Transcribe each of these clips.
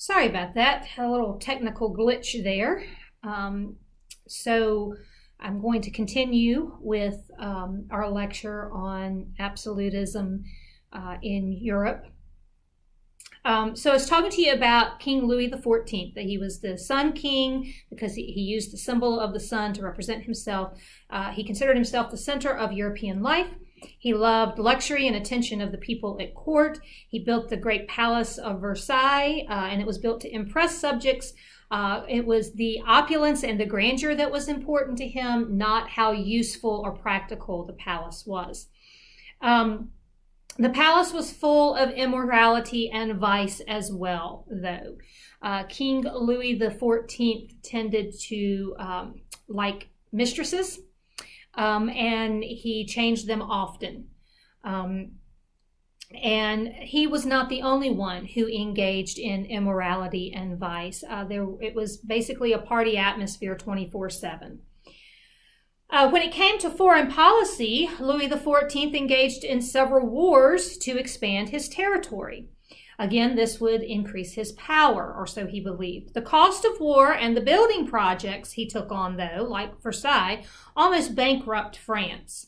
Sorry about that, a little technical glitch there. So I'm going to continue with our lecture on absolutism in Europe. So I was talking to you about King Louis XIV, that he was the sun king because he used the symbol of the sun to represent himself. He considered himself the center of European life. He loved luxury and attention of the people at court. He built the great palace of Versailles, and it was built to impress subjects. It was the opulence and the grandeur that was important to him, not how useful or practical the palace was. The palace was full of immorality and vice as well, though. King Louis XIV tended to like mistresses, and he changed them often. And he was not the only one who engaged in immorality and vice. It was basically a party atmosphere 24/7. When it came to foreign policy, Louis XIV engaged in several wars to expand his territory. Again, this would increase his power, or so he believed. The cost of war and the building projects he took on, though, like Versailles, almost bankrupt France.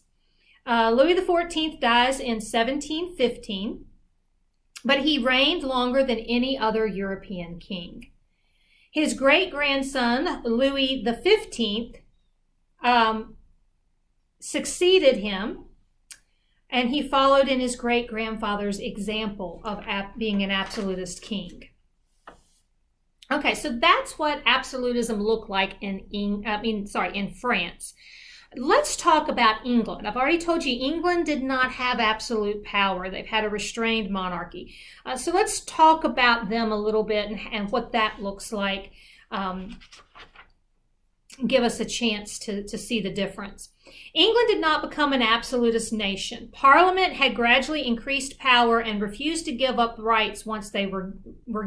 Louis XIV dies in 1715, but he reigned longer than any other European king. His great-grandson, Louis XV, succeeded him, and he followed in his great-grandfather's example of being an absolutist king. Okay, so that's what absolutism looked like in France. Let's talk about England. I've already told you England did not have absolute power. They've had a restrained monarchy. So let's talk about them a little bit and what that looks like. Give us a chance to see the difference. England did not become an absolutist nation. Parliament had gradually increased power and refused to give up rights once they were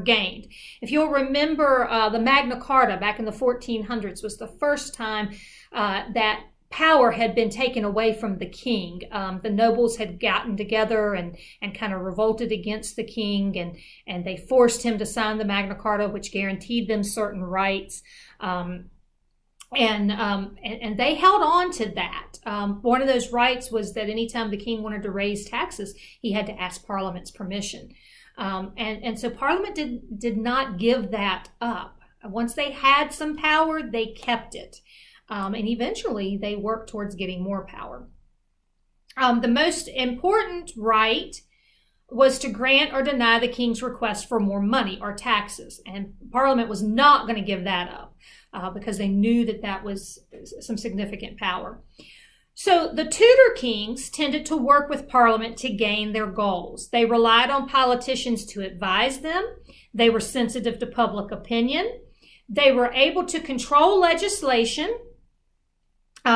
gained. If you'll remember, the Magna Carta back in the 1400s was the first time that power had been taken away from the king. The nobles had gotten together and kind of revolted against the king, and they forced him to sign the Magna Carta, which guaranteed them certain rights. And they held on to that. One of those rights was that anytime the king wanted to raise taxes, he had to ask Parliament's permission. And so Parliament did not give that up. Once they had some power, they kept it. And eventually they worked towards getting more power. The most important right was to grant or deny the king's request for more money or taxes. And Parliament was not going to give that up because they knew that was some significant power. So the Tudor kings tended to work with Parliament to gain their goals. They relied on politicians to advise them. They were sensitive to public opinion. They were able to control legislation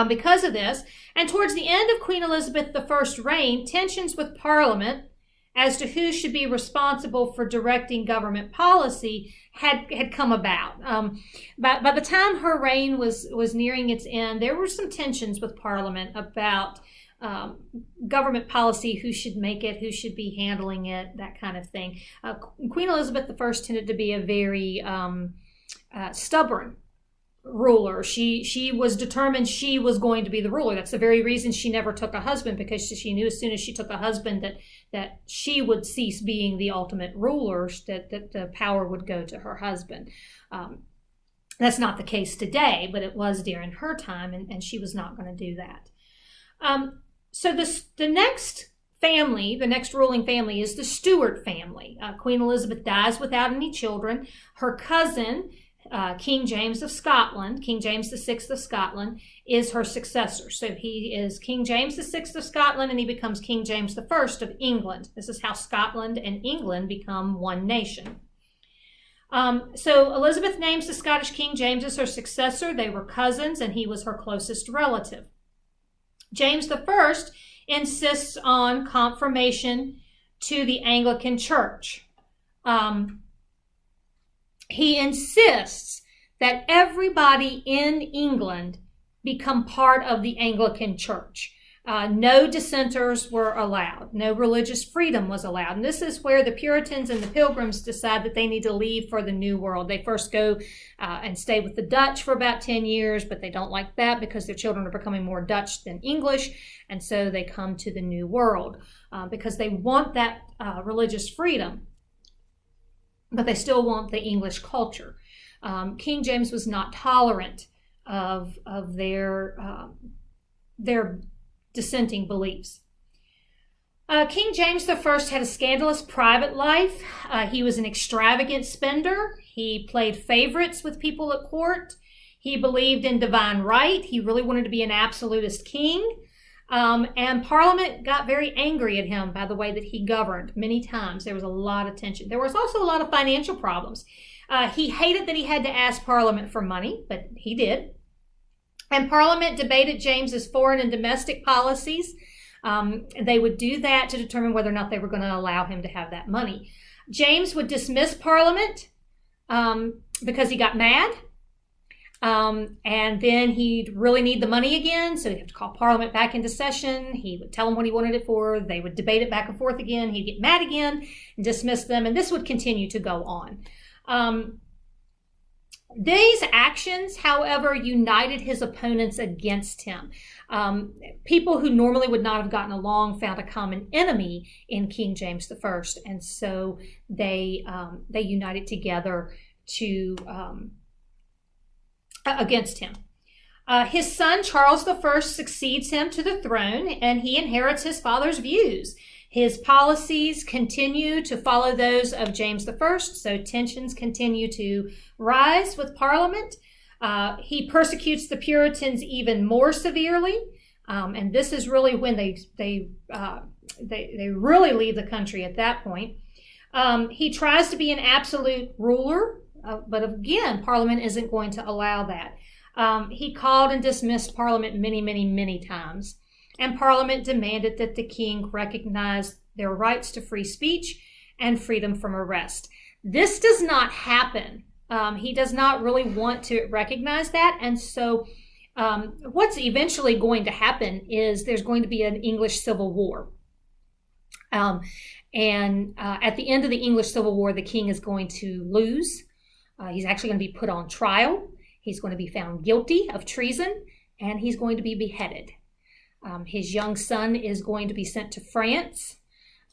because of this. And towards the end of Queen Elizabeth I's reign, tensions with Parliament as to who should be responsible for directing government policy had come about. By the time her reign was nearing its end, there were some tensions with Parliament about government policy, who should make it, who should be handling it, that kind of thing. Queen Elizabeth I tended to be a very stubborn ruler. She was determined she was going to be the ruler. That's the very reason she never took a husband, because she knew as soon as she took a husband that she would cease being the ultimate ruler, that the power would go to her husband. That's not the case today, but it was during her time, and she was not going to do that. So the next family, the next ruling family, is the Stuart family. Queen Elizabeth dies without any children. Her cousin, King James of Scotland, King James VI of Scotland, is her successor. So he is King James VI of Scotland, and he becomes King James I of England. This is how Scotland and England become one nation. So Elizabeth names the Scottish King James as her successor. They were cousins, and he was her closest relative. James I insists on confirmation to the Anglican Church. He insists that everybody in England become part of the Anglican Church. No dissenters were allowed. No religious freedom was allowed. And this is where the Puritans and the Pilgrims decide that they need to leave for the New World. They first go and stay with the Dutch for about 10 years, but they don't like that because their children are becoming more Dutch than English. And so they come to the New World because they want that religious freedom, but they still want the English culture. King James was not tolerant of their dissenting beliefs. King James I had a scandalous private life. He was an extravagant spender. He played favorites with people at court. He believed in divine right. He really wanted to be an absolutist king. And Parliament got very angry at him by the way that he governed many times. There was a lot of tension. There was also a lot of financial problems. He hated that he had to ask Parliament for money, but he did. And Parliament debated James's foreign and domestic policies. They would do that to determine whether or not they were going to allow him to have that money. James would dismiss Parliament because he got mad. And then he'd really need the money again, so he'd have to call Parliament back into session. He would tell them what he wanted it for. They would debate it back and forth again. He'd get mad again and dismiss them, and this would continue to go on. These actions, however, united his opponents against him. People who normally would not have gotten along found a common enemy in King James I, and so they united together to against him. His son Charles I succeeds him to the throne, and he inherits his father's views. His policies continue to follow those of James I, so tensions continue to rise with Parliament. He persecutes the Puritans even more severely, and this is really when they really leave the country at that point. He tries to be an absolute ruler, but again, Parliament isn't going to allow that. He called and dismissed Parliament many, many, many times. And Parliament demanded that the king recognize their rights to free speech and freedom from arrest. This does not happen. He does not really want to recognize that. And so what's eventually going to happen is there's going to be an English Civil War. And at the end of the English Civil War, the king is going to lose. He's actually going to be put on trial. He's going to be found guilty of treason, and he's going to be beheaded. His young son is going to be sent to France.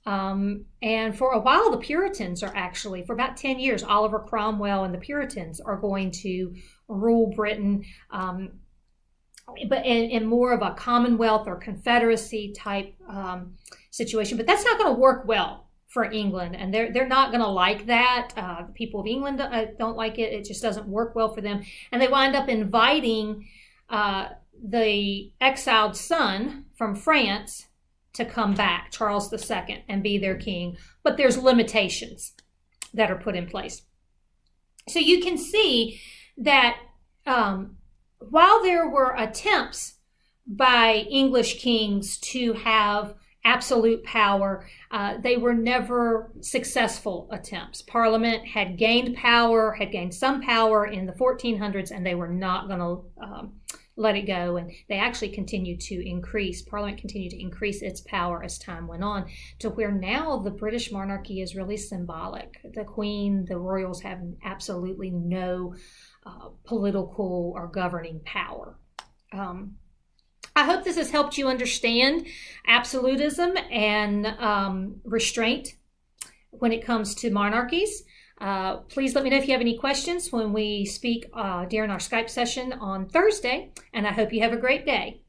And for a while, the Puritans are actually, for about 10 years, Oliver Cromwell and the Puritans are going to rule Britain, but in more of a Commonwealth or Confederacy type situation. But that's not going to work well for England, and they're not going to like that. The people of England don't like it. It just doesn't work well for them. And they wind up inviting the exiled son from France to come back, Charles II, and be their king. But there's limitations that are put in place. So you can see that while there were attempts by English kings to have absolute power, they were never successful attempts. Parliament had gained some power in the 1400s, and they were not going to let it go. And they actually continued to increase. Parliament continued to increase its power as time went on, to where now the British monarchy is really symbolic. The Queen, the royals have absolutely no political or governing power. I hope this has helped you understand absolutism and restraint when it comes to monarchies. Please let me know if you have any questions when we speak during our Skype session on Thursday, and I hope you have a great day.